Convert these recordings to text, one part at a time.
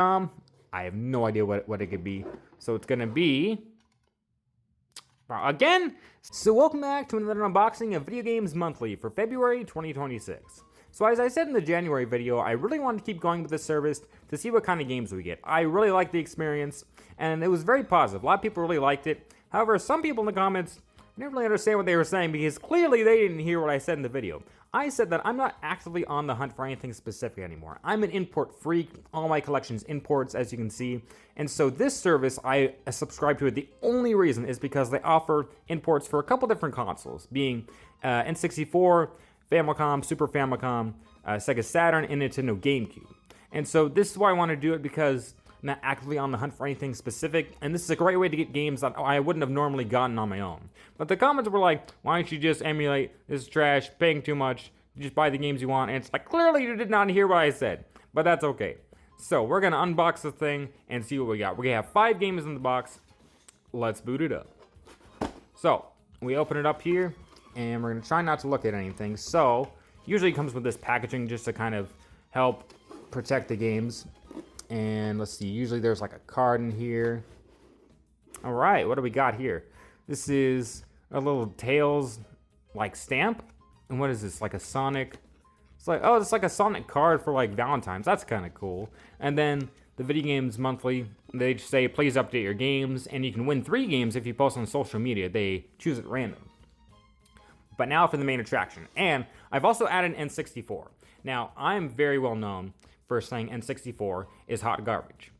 I have no idea what it could be. So it's gonna be again. So welcome back to another unboxing of Video Games Monthly for February 2026. So as I said in the January video, I really wanted to keep going with this service to see what kind of games we get. I really liked the experience, and it was very positive. A lot of people really liked it. However, some people in the comments didn't really understand what they were saying because clearly they didn't hear what I said in the video. I said that I'm not actively on the hunt for anything specific anymore. I'm an import freak. All my collection's imports, as you can see. And so this service, I subscribe to it. The only reason is because they offer imports for a couple different consoles, being N64, Famicom, Super Famicom, Sega Saturn, and Nintendo GameCube. And so this is why I want to do it, because I'm not actively on the hunt for anything specific, and this is a great way to get games that I wouldn't have normally gotten on my own. But the comments were like, why don't you just emulate, this is trash, paying too much, you just buy the games you want, and it's like, clearly you did not hear what I said, but that's okay. So we're gonna unbox the thing and see what we got. We're gonna have 5 games in the box. Let's boot it up. So we open it up here, and we're gonna try not to look at anything. So usually it comes with this packaging just to kind of help protect the games. And let's see, usually there's like a card in here. All right, what do we got here? This is a little Tails like stamp. And what is this, like a Sonic? It's like, oh, it's like a Sonic card for like Valentine's. That's kind of cool. And then the Video Games Monthly, they just say, please update your games. And you can win 3 games if you post on social media. They choose at random. But now for the main attraction. And I've also added N64. Now, I'm very well known for saying N64 is hot garbage.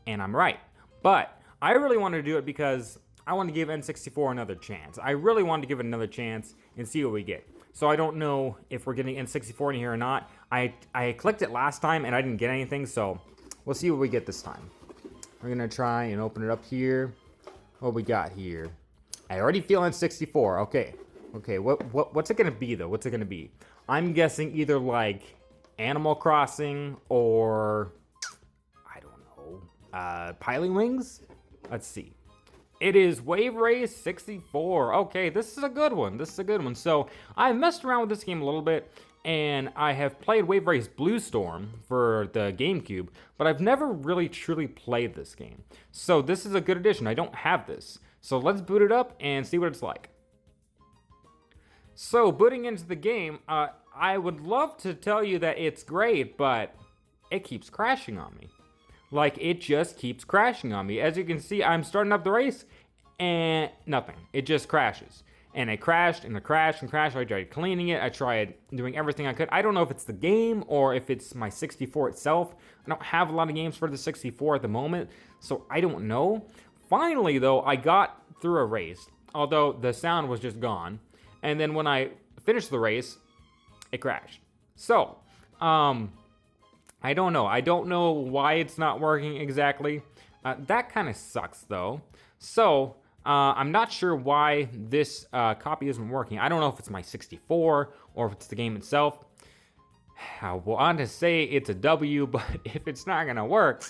And I'm right. But I really want to do it because I want to give N64 another chance. I really want to give it another chance and see what we get. So I don't know if we're getting N64 in here or not. I clicked it last time and I didn't get anything, so we'll see what we get this time. We're going to try and open it up here. What we got here? I already feel N64. Okay, what's it going to be, though? What's it going to be? I'm guessing either like Animal Crossing or, I don't know, Pilotwings? Let's see. It is Wave Race 64. Okay, this is a good one. So I messed around with this game a little bit, and I have played Wave Race Blue Storm for the GameCube, but I've never really truly played this game. So this is a good addition. I don't have this. So let's boot it up and see what it's like. So booting into the game, I would love to tell you that it's great, but it keeps crashing on me. Like, it just keeps crashing on me. As you can see, I'm starting up the race, and nothing. It just crashes. And it crashed, and it crashed, and crashed. I tried cleaning it. I tried doing everything I could. I don't know if it's the game, or if it's my 64 itself. I don't have a lot of games for the 64 at the moment, so I don't know. Finally, though, I got through a race, although the sound was just gone. And then when I finished the race, it crashed. So, I don't know. I don't know why it's not working exactly. That kind of sucks, though. So, I'm not sure why this copy isn't working. I don't know if it's my 64 or if it's the game itself. I want to say it's a W, but if it's not going to work,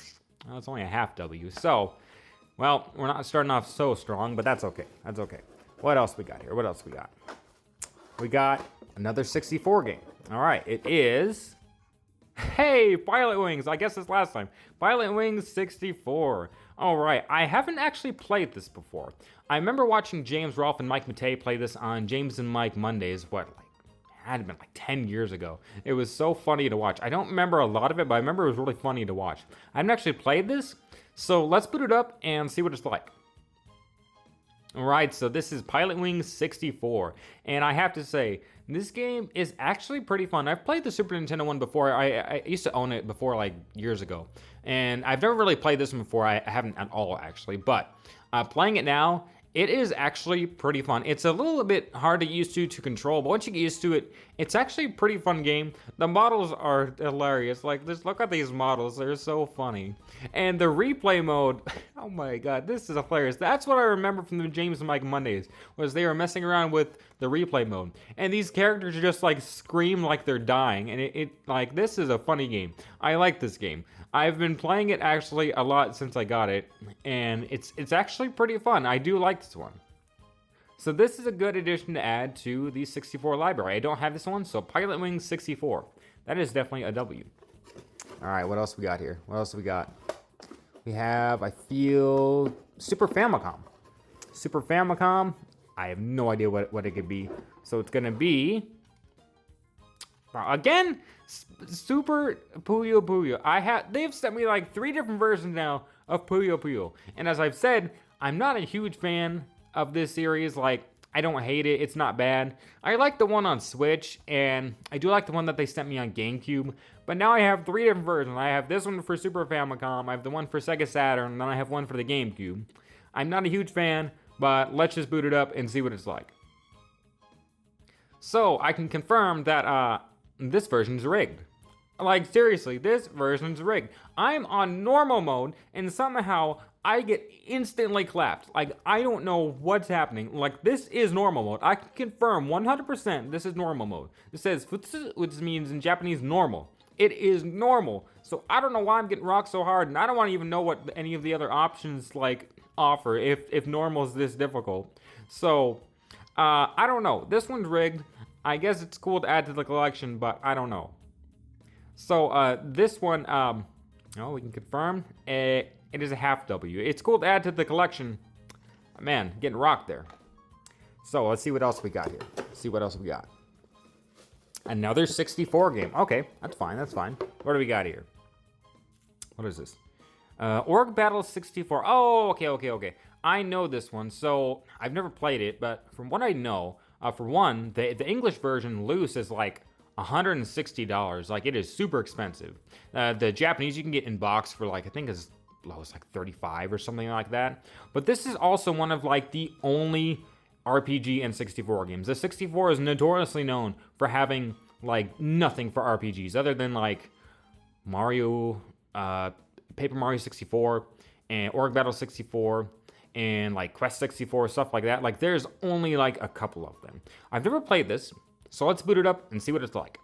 well, it's only a half W. So, well, we're not starting off so strong, but that's okay. That's okay. What else we got here? What else we got? We got another 64 game. All right, it is, hey, Pilotwings. I guess it's last time. Pilotwings 64. All right, I haven't actually played this before. I remember watching James Rolfe and Mike Matei play this on James and Mike Mondays, had been like 10 years ago. It was so funny to watch. I don't remember a lot of it, but I remember it was really funny to watch. I haven't actually played this, so let's boot it up and see what it's like. Alright, so this is Pilotwings 64, and I have to say, this game is actually pretty fun. I've played the Super Nintendo one before. I used to own it before, like, years ago, and I've never really played this one before. I haven't at all, actually, but playing it now, it is actually pretty fun. It's a little bit hard to get used to control, but once you get used to it, it's actually a pretty fun game. The models are hilarious. Like, just look at these models. They're so funny. And the replay mode, oh my god, this is hilarious. That's what I remember from the James and Mike Mondays, was they were messing around with the replay mode. And these characters just, like, scream like they're dying. And like, this is a funny game. I like this game. I've been playing it actually a lot since I got it, and it's actually pretty fun. I do like this one. So this is a good addition to add to the 64 library. I don't have this one, so Pilotwings 64. That is definitely a W. All right, what else we got here? What else we got? We have, I feel, Super Famicom. Super Famicom. I have no idea what it could be. So it's gonna be, again, Super Puyo Puyo. They've sent me like 3 different versions now of Puyo Puyo. And as I've said, I'm not a huge fan of this series. Like, I don't hate it. It's not bad. I like the one on Switch, and I do like the one that they sent me on GameCube. But now I have 3 different versions. I have this one for Super Famicom, I have the one for Sega Saturn, and then I have one for the GameCube. I'm not a huge fan, but let's just boot it up and see what it's like. So, I can confirm that this version's rigged. Like, seriously, this version's rigged. I'm on normal mode, and somehow I get instantly clapped. Like, I don't know what's happening. Like, this is normal mode. I can confirm 100% this is normal mode. It says futsu, which means in Japanese normal. It is normal. So I don't know why I'm getting rocked so hard, and I don't want to even know what any of the other options, like, offer if normal is this difficult. So, I don't know. This one's rigged. I guess it's cool to add to the collection, but I don't know. So, this one, we can confirm. It is a half W. It's cool to add to the collection. Man, getting rocked there. So, let's see what else we got here. See what else we got. Another 64 game. Okay, that's fine, that's fine. What do we got here? What is this? Ogre Battle 64. Oh, okay. I know this one. So, I've never played it, but from what I know, for one, the English version loose is like $160. Like, it is super expensive. The Japanese you can get in box for like, I think as low as like 35 or something like that. But this is also one of like the only RPG N64 games. The 64 is notoriously known for having like nothing for RPGs other than like Mario, Paper Mario 64 and Ogre Battle 64 and like Quest 64, stuff like that. Like, there's only like a couple of them. I've never played this, so let's boot it up and see what it's like.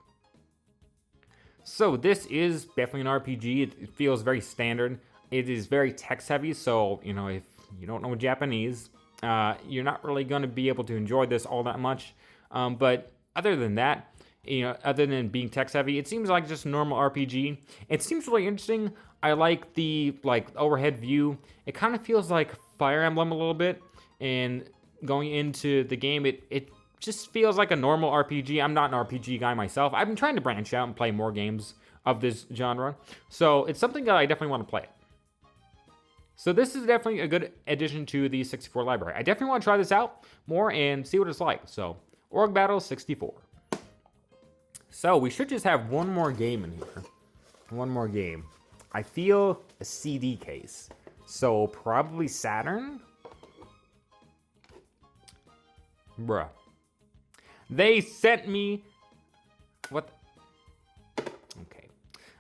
So this is definitely an RPG. It feels very standard. It is very text heavy, so, you know, if you don't know Japanese, you're not really going to be able to enjoy this all that much. But other than that, you know, other than being text heavy, it seems like just a normal RPG. It seems really interesting. I like the overhead view. It kind of feels like Fire Emblem a little bit. And going into the game, it just feels like a normal RPG. I'm not an RPG guy myself. I've been trying to branch out and play more games of this genre. So it's something that I definitely want to play. So this is definitely a good addition to the 64 library. I definitely want to try this out more and see what it's like. So, Ogre Battle 64. So we should just have one more game in here. One more game. I feel a CD case. So probably Saturn? Bruh. They sent me... What?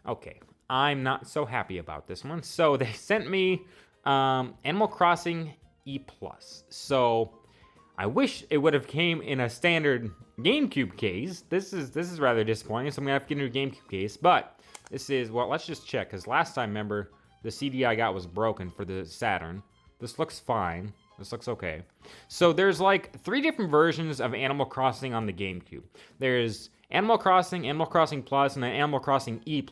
Okay. I'm not so happy about this one. So they sent me Animal Crossing E+. So I wish it would have came in a standard GameCube case. This is rather disappointing, so I'm gonna have to get a new GameCube case. But this is, well, let's just check, because last time, remember, the CD I got was broken for the Saturn. This looks fine. This looks okay. So there's like 3 different versions of Animal Crossing on the GameCube. There's Animal Crossing Plus, and then Animal Crossing E+.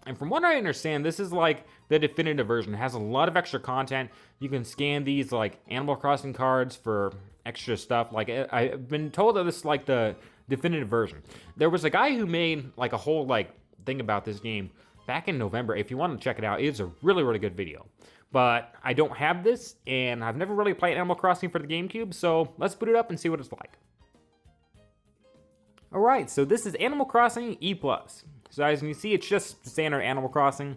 And from what I understand, this is like the definitive version. It has a lot of extra content. You can scan these like Animal Crossing cards for extra stuff. Like, I've been told that this is like the definitive version. There was a guy who made like a whole like thing about this game back in November. If you want to check it out, it's a really, really good video. But I don't have this, and I've never really played Animal Crossing for the GameCube, so let's boot it up and see what it's like. Alright, so this is Animal Crossing E+. So as you can see, it's just standard Animal Crossing.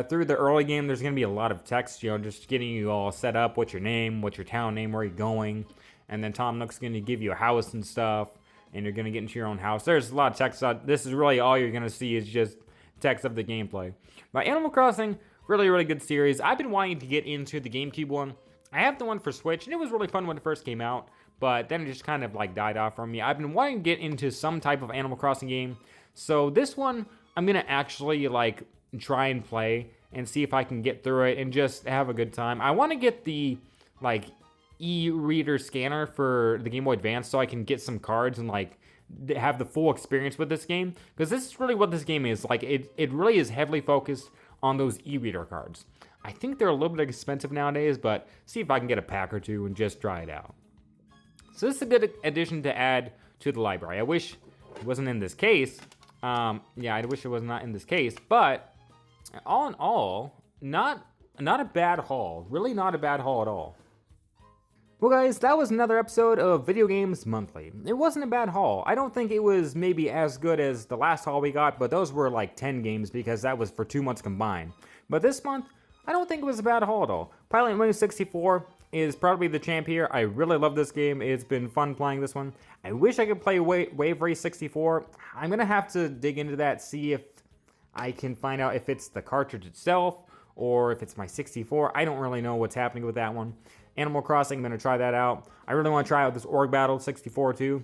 Through the early game, there's going to be a lot of text, you know, just getting you all set up. What's your name? What's your town name? Where are you going? And then Tom Nook's going to give you a house and stuff, and you're going to get into your own house. There's a lot of text. This is really all you're going to see is just text of the gameplay. But Animal Crossing, really, really good series. I've been wanting to get into the GameCube one. I have the one for Switch, and it was really fun when it first came out, but then it just kind of like died off from me. I've been wanting to get into some type of Animal Crossing game. So this one, I'm going to actually like try and play and see if I can get through it and just have a good time. I want to get the like e-reader scanner for the Game Boy Advance so I can get some cards and like have the full experience with this game, because this is really what this game is. Like, it really is heavily focused on those e-reader cards. I think they're a little bit expensive nowadays, but see if I can get a pack or two and just try it out. So this is a good addition to add to the library. I wish it wasn't in this case. Yeah, I wish it was not in this case, but all in all, not a bad haul. Really not a bad haul at all. Well guys, that was another episode of Video Games Monthly. It wasn't a bad haul. I don't think it was maybe as good as the last haul we got, but those were like 10 games because that was for 2 months combined. But this month, I don't think it was a bad haul at all. Pilotwings 64 is probably the champ here. I really love this game. It's been fun playing this one. I wish I could play Wave Race 64. I'm going to have to dig into that, see if I can find out if it's the cartridge itself or if it's my 64. I don't really know what's happening with that one. Animal Crossing, I'm going to try that out. I really want to try out this Ogre Battle 64 too.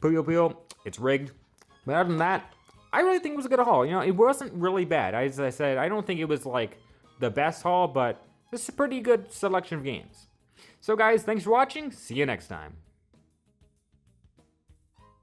Puyo Puyo, it's rigged. But other than that, I really think it was a good haul. You know, it wasn't really bad. As I said, I don't think it was like the best haul, but this is a pretty good selection of games. So guys, thanks for watching. See you next time.